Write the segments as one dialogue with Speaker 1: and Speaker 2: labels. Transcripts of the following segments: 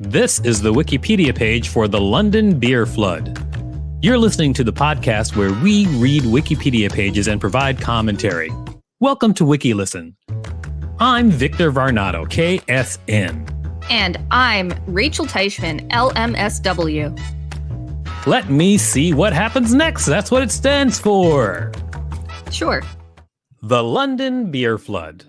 Speaker 1: This is the Wikipedia page for the London Beer Flood. You're listening to the podcast where we read Wikipedia pages and provide commentary. Welcome to WikiListen. I'm Victor Varnado, KSN.
Speaker 2: And I'm Rachel Teichman, LMSW.
Speaker 1: Let me see what happens next. That's what it stands for.
Speaker 2: Sure.
Speaker 1: The London Beer Flood.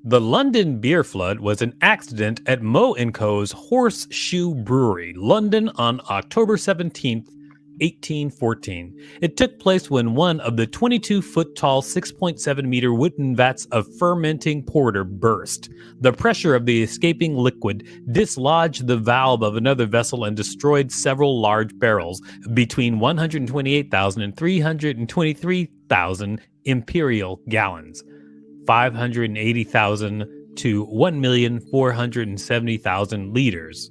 Speaker 1: The London Beer Flood was an accident at Moe & Co.'s Horseshoe Brewery, London on October 17th, 1814. It took place when one of the 22-foot-tall, 6.7-meter wooden vats of fermenting porter burst. The pressure of the escaping liquid dislodged the valve of another vessel and destroyed several large barrels, between 128,000 and 323,000 imperial gallons, 580,000 to 1,470,000 liters,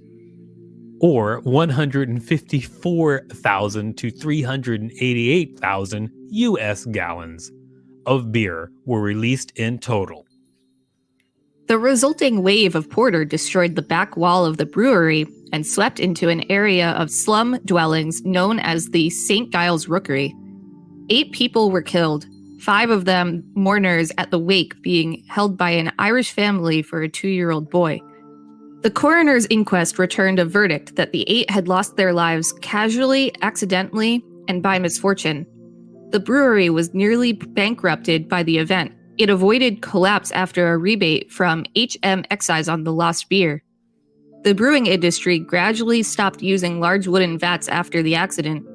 Speaker 1: or 154,000 to 388,000 U.S. gallons of beer were released in total.
Speaker 2: The resulting wave of porter destroyed the back wall of the brewery and swept into an area of slum dwellings known as the St. Giles Rookery. 8 people were killed, 5 of them mourners at the wake being held by an Irish family for a 2-year-old boy. The coroner's inquest returned a verdict that the 8 had lost their lives casually, accidentally, and by misfortune. The brewery was nearly bankrupted by the event. It avoided collapse after a rebate from HM Excise on the lost beer. The brewing industry gradually stopped using large wooden vats after the accident.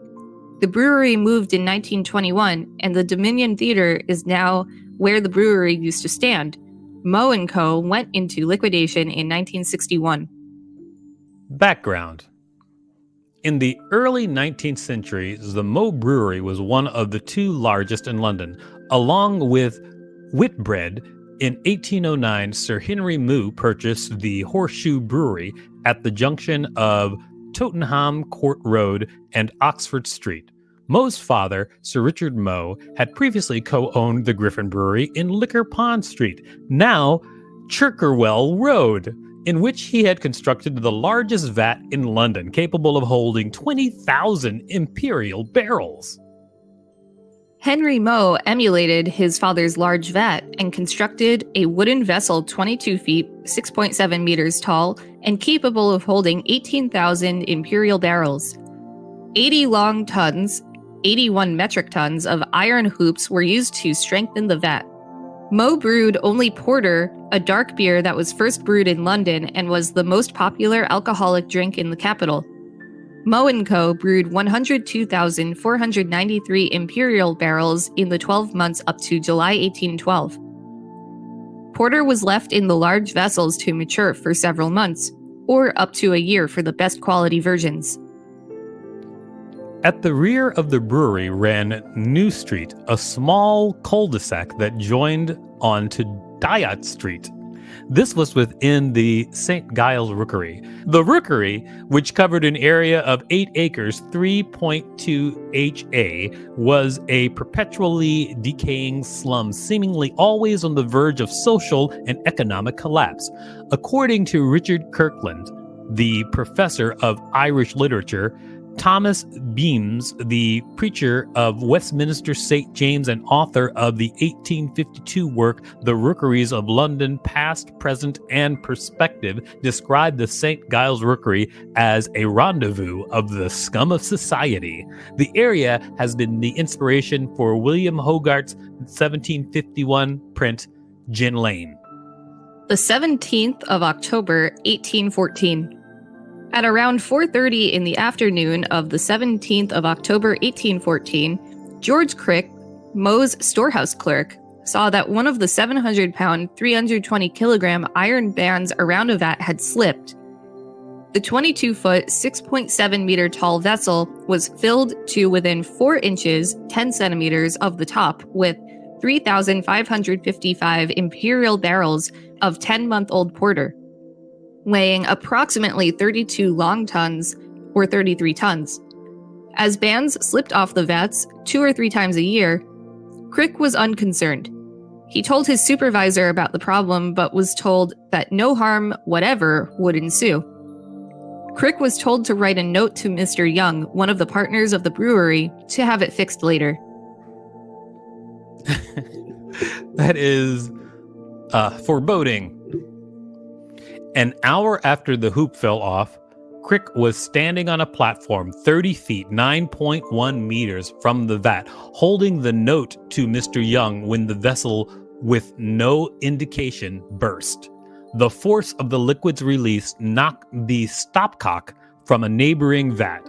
Speaker 2: The brewery moved in 1921, and the Dominion Theatre is now where the brewery used to stand. Moe & Co. went into liquidation in 1961.
Speaker 1: Background. In the early 19th century, the Moe Brewery was one of the 2 largest in London. Along with Whitbread, in 1809, Sir Henry Moe purchased the Horseshoe Brewery at the junction of Tottenham Court Road and Oxford Street. Moe's father, Sir Richard Moe, had previously co-owned the Griffin Brewery in Liquor Pond Street, now Cherkerwell Road, in which he had constructed the largest vat in London, capable of holding 20,000 imperial barrels.
Speaker 2: Henry Moe emulated his father's large vat and constructed a wooden vessel 22 feet, 6.7 meters tall, and capable of holding 18,000 imperial barrels. 80 long tons, 81 metric tons of iron hoops were used to strengthen the vat. Moe brewed only porter, a dark beer that was first brewed in London and was the most popular alcoholic drink in the capital. Moe & Co. brewed 102,493 imperial barrels in the 12 months up to July 1812. Porter was left in the large vessels to mature for several months, or up to a year for the best quality versions.
Speaker 1: At the rear of the brewery ran New Street, a small cul-de-sac that joined on to Dyot Street. This was within the St. Giles Rookery. The Rookery, which covered an area of 8 acres, 3.2 ha, was a perpetually decaying slum, seemingly always on the verge of social and economic collapse. According to Richard Kirkland, the professor of Irish literature, Thomas Beams, the preacher of Westminster St. James and author of the 1852 work The Rookeries of London Past, Present, and Perspective, described the St. Giles Rookery as a rendezvous of the scum of society. The area has been the inspiration for William Hogarth's 1751 print Gin Lane.
Speaker 2: The 17th of October, 1814. At around 4:30 in the afternoon of the 17th of October 1814, George Crick, Moe's storehouse clerk, saw that one of the 700-pound, 320-kilogram iron bands around a vat had slipped. The 22-foot, 6.7-meter tall vessel was filled to within 4 inches, 10 centimeters of the top with 3,555 imperial barrels of 10-month-old porter, weighing approximately 32 long tons, or 33 tons. As bands slipped off the vats 2 or 3 times a year, Crick was unconcerned. He told his supervisor about the problem, but was told that no harm whatever would ensue. Crick was told to write a note to Mr. Young, one of the partners of the brewery, to have it fixed later.
Speaker 1: That is foreboding. An hour after the hoop fell off, Crick was standing on a platform 30 feet, 9.1 meters from the vat, holding the note to Mr. Young when the vessel, with no indication, burst. The force of the liquid's release knocked the stopcock from a neighboring vat,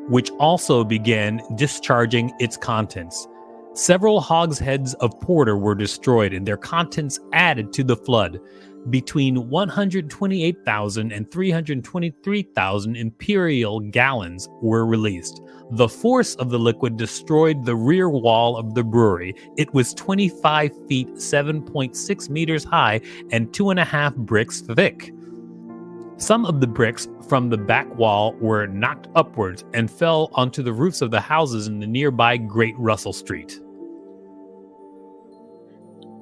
Speaker 1: which also began discharging its contents. Several hogsheads of porter were destroyed and their contents added to the flood. Between 128,000 and 323,000 imperial gallons were released. The force of the liquid destroyed the rear wall of the brewery. It was 25 feet, 7.6 meters high, and 2.5 bricks thick. Some of the bricks from the back wall were knocked upwards and fell onto the roofs of the houses in the nearby Great Russell Street.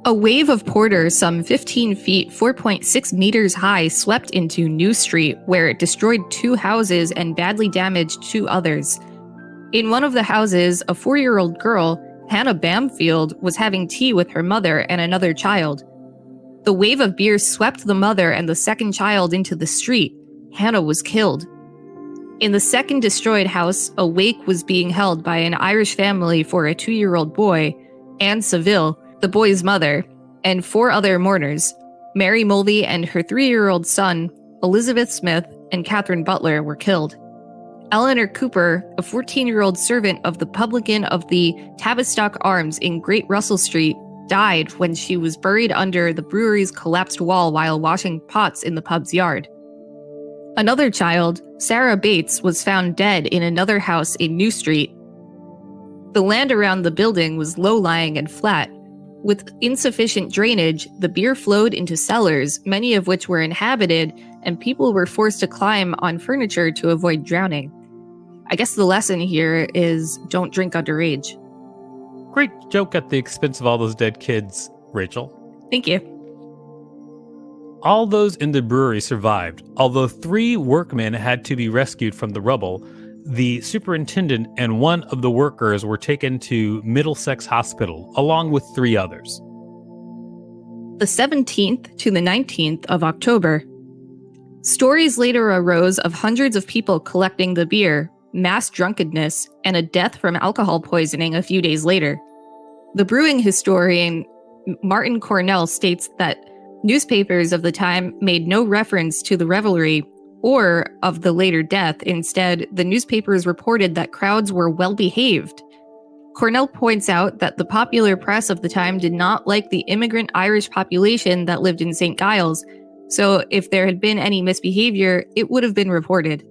Speaker 2: A wave of porter some 15 feet, 4.6 meters high swept into New Street, where it destroyed 2 houses and badly damaged 2 others. In one of the houses, a 4-year-old girl, Hannah Bamfield, was having tea with her mother and another child. The wave of beer swept the mother and the second child into the street. Hannah was killed. In the second destroyed house, a wake was being held by an Irish family for a 2-year-old boy, Anne Seville, the boy's mother, and 4 other mourners. Mary Mulvey and her 3-year-old son, Elizabeth Smith, and Catherine Butler were killed. Eleanor Cooper, a 14-year-old servant of the publican of the Tavistock Arms in Great Russell Street, died when she was buried under the brewery's collapsed wall while washing pots in the pub's yard. Another child, Sarah Bates, was found dead in another house in New Street. The land around the building was low-lying and flat. With insufficient drainage, the beer flowed into cellars, many of which were inhabited, and people were forced to climb on furniture to avoid drowning. I guess the lesson here is don't drink underage.
Speaker 1: Great joke at the expense of all those dead kids, Rachel.
Speaker 2: Thank you.
Speaker 1: All those in the brewery survived, although 3 workmen had to be rescued from the rubble. The superintendent and one of the workers were taken to Middlesex Hospital, along with 3 others.
Speaker 2: The 17th to the 19th of October. Stories later arose of hundreds of people collecting the beer, mass drunkenness, and a death from alcohol poisoning a few days later. The brewing historian Martin Cornell states that newspapers of the time made no reference to the revelry or of the later death. Instead, the newspapers reported that crowds were well behaved. Cornell points out that the popular press of the time did not like the immigrant Irish population that lived in St. Giles, so if there had been any misbehavior, it would have been reported.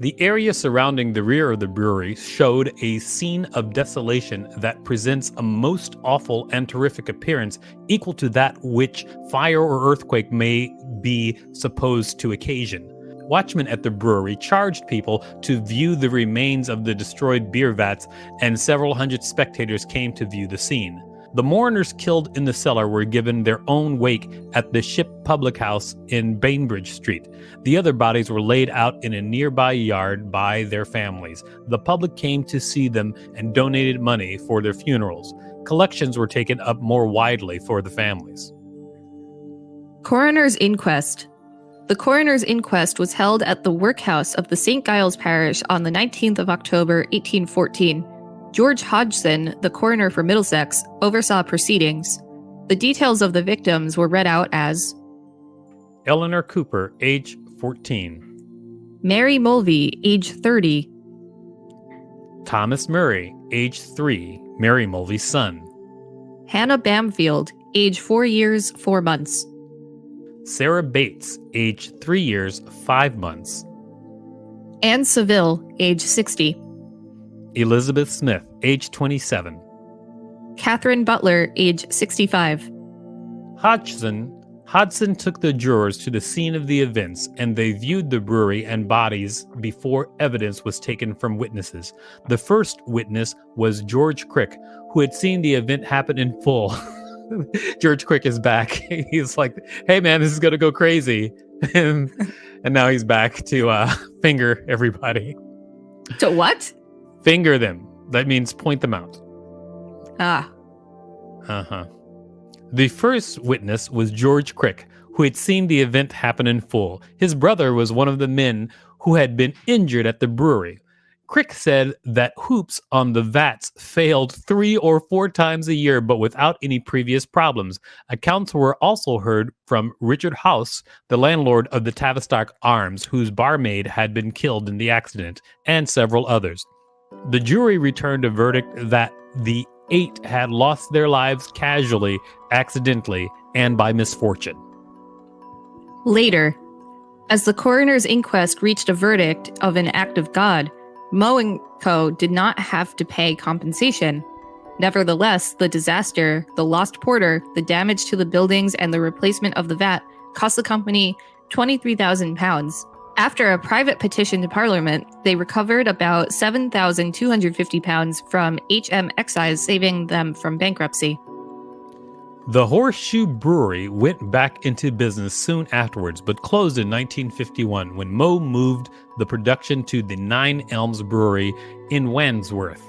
Speaker 1: The area surrounding the rear of the brewery showed a scene of desolation that presents a most awful and terrific appearance, equal to that which fire or earthquake may be supposed to occasion. Watchmen at the brewery charged people to view the remains of the destroyed beer vats, and several hundred spectators came to view the scene. The mourners killed in the cellar were given their own wake at the Ship Public House in Bainbridge Street. The other bodies were laid out in a nearby yard by their families. The public came to see them and donated money for their funerals. Collections were taken up more widely for the families.
Speaker 2: Coroner's Inquest. The coroner's inquest was held at the workhouse of the St. Giles Parish on the 19th of October, 1814. George Hodgson, the coroner for Middlesex, oversaw proceedings. The details of the victims were read out as:
Speaker 1: Eleanor Cooper, age 14.
Speaker 2: Mary Mulvey, age 30.
Speaker 1: Thomas Murray, age 3, Mary Mulvey's son.
Speaker 2: Hannah Bamfield, age 4 years, 4 months.
Speaker 1: Sarah Bates, age 3 years, 5 months.
Speaker 2: Anne Seville, age 60.
Speaker 1: Elizabeth Smith, age 27.
Speaker 2: Catherine Butler, age 65.
Speaker 1: Hodgson took the jurors to the scene of the events, and they viewed the brewery and bodies before evidence was taken from witnesses. The first witness was George Crick, who had seen the event happen in full. George Crick is back. He's like, hey man, this is going to go crazy. and now he's back to finger everybody.
Speaker 2: To what?
Speaker 1: Finger them. That means point them out.
Speaker 2: Ah.
Speaker 1: Uh-huh. The first witness was George Crick, who had seen the event happen in full. His brother was one of the men who had been injured at the brewery. Crick said that hoops on the vats failed 3 or 4 times a year, but without any previous problems. Accounts were also heard from Richard House, the landlord of the Tavistock Arms, whose barmaid had been killed in the accident, and several others. The jury returned a verdict that the 8 had lost their lives casually, accidentally, and by misfortune.
Speaker 2: Later, as the coroner's inquest reached a verdict of an act of God, Moe & Co. did not have to pay compensation. Nevertheless, the disaster, the lost porter, the damage to the buildings, and the replacement of the vat cost the company £23,000. After a private petition to Parliament, they recovered about £7,250 from HM Excise, saving them from bankruptcy.
Speaker 1: The Horseshoe Brewery went back into business soon afterwards, but closed in 1951 when Moe moved the production to the Nine Elms Brewery in Wandsworth,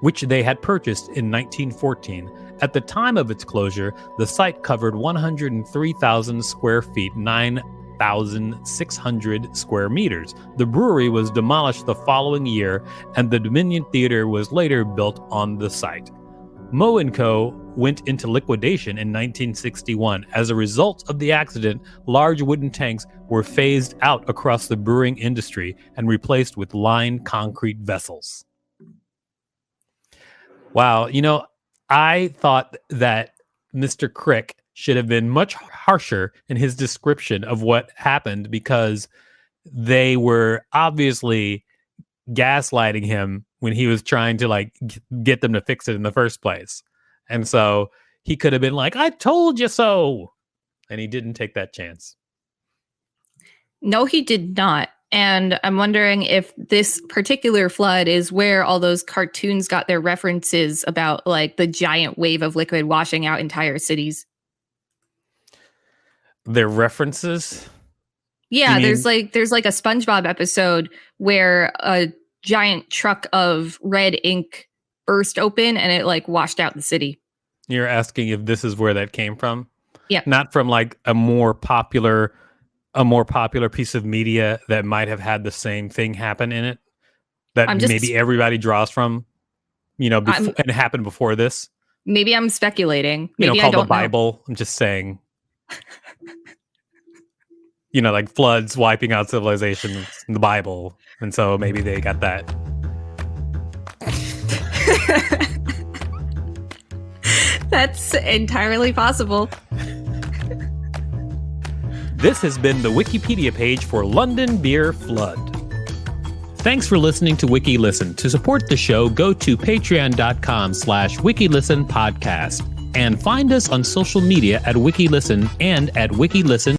Speaker 1: which they had purchased in 1914. At the time of its closure, the site covered 103,000 square feet, 9,600 square meters. The brewery was demolished the following year, and the Dominion Theater was later built on the site. Moe & Co. went into liquidation in 1961. As a result of the accident, large wooden tanks were phased out across the brewing industry and replaced with lined concrete vessels. Wow, I thought that Mr. Crick should have been much harsher in his description of what happened, because they were obviously gaslighting him when he was trying to get them to fix it in the first place. And so he could have been like, I told you so. And he didn't take that chance.
Speaker 2: No, he did not. And I'm wondering if this particular flood is where all those cartoons got their references about the giant wave of liquid washing out entire cities.
Speaker 1: Their references?
Speaker 2: Yeah, there's a SpongeBob episode where a giant truck of red ink burst open and it washed out the city.
Speaker 1: You're asking if this is where that came from?
Speaker 2: Yeah.
Speaker 1: Not from a more popular piece of media that might have had the same thing happen in it, that maybe everybody draws from, and it happened before this.
Speaker 2: Maybe I'm speculating. Maybe
Speaker 1: called
Speaker 2: I don't
Speaker 1: the Bible.
Speaker 2: know.
Speaker 1: I'm just saying. Floods wiping out civilizations in the Bible. And so maybe they got that.
Speaker 2: That's entirely possible.
Speaker 1: This has been the Wikipedia page for London Beer Flood. Thanks for listening to WikiListen. To support the show, go to patreon.com/WikiListen podcast and find us on social media at WikiListen and at WikiListen.